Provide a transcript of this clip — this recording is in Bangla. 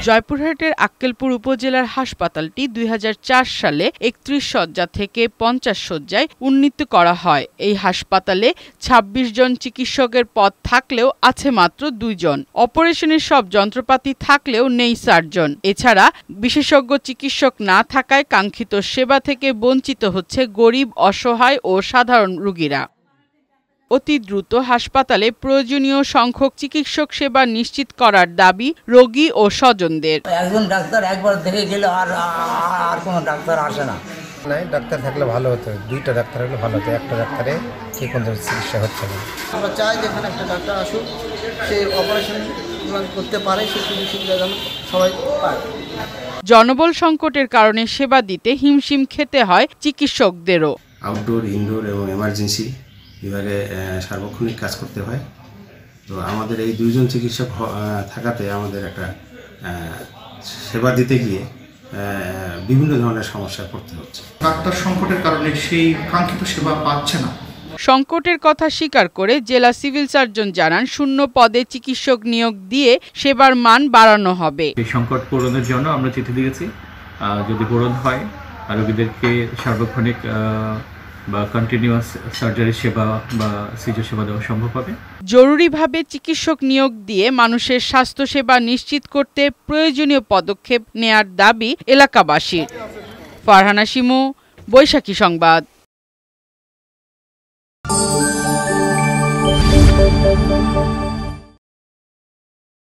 জয়পুরহাটের আক্কেলপুর উপজেলার হাসপাতালটি ২০০৪ সালে ৩১ শয্যা থেকে ৫০ শয্যায় উন্নীত করা হয়। এই হাসপাতালে ২৬ জন চিকিৎসকের পদ থাকলেও আছে মাত্র ২ জন। অপারেশনের সব যন্ত্রপাতি থাকলেও নেই সার্জন। এছাড়া বিশেষজ্ঞ চিকিৎসক না থাকায় কাঙ্ক্ষিত সেবা থেকে বঞ্চিত হচ্ছে গরিব, অসহায় ও সাধারণ রোগীরা। অতি দ্রুত হাসপাতালে প্রয়োজনীয় সংখ্যক চিকিৎসক সেবা নিশ্চিত করার দাবি রোগী ও স্বজনদের। একজন ডাক্তার একবার দেখে গেলে আর কোনো ডাক্তার আসে না। ডাক্তার থাকলে ভালো হতো, 2টা ডাক্তার হলে ভালো হতো, একটা ডাক্তারে ঠিক মতো চিকিৎসা হচ্ছে না। আমরা চাই যেখানে একটা ডাক্তার আসুক, সে অপারেশন করতে পারে, সে সুবিধা যেন সবাই পায়। জনবল সংকটের কারণে সেবা দিতে হিমশিম খেতে হয় চিকিৎসকদেরও। আউটডোর, ইনডোর এবং এমার্জেন্সি বিভাগে সার্বক্ষণিক কাজ করতে হয়। তো আমাদের এই 2 জন চিকিৎসক থাকাতে আমাদের একটা সেবা দিতে গিয়ে বিভিন্ন ধরনের সমস্যায় পড়তে হচ্ছে। ডাক্তার সংকটের কারণে সেই কাঙ্ক্ষিত সেবা পাচ্ছে না। সংকটের কথা স্বীকার করে জেলা সিভিল সার্জন জানান, শূন্য পদে চিকিৎসক নিয়োগ দিয়ে সেবার মান বাড়ানো হবে। এই সংকট পূরণের জন্য আমরা চিঠি দিয়েছি, যদি পূরণ হয় রোগীদেরকে সার্বক্ষণিক বা কন্টিনিউয়াস সার্জারি সেবা বা সিজার সেবা দেওয়া সম্ভব হবে। জরুরিভাবে চিকিৎসক নিয়োগ দিয়ে মানুষের স্বাস্থ্যসেবা নিশ্চিত করতে প্রয়োজনীয় পদক্ষেপ নেয়ার দাবি এলাকাবাসীর। ফারহানা শিমু, বৈশাখী সংবাদ।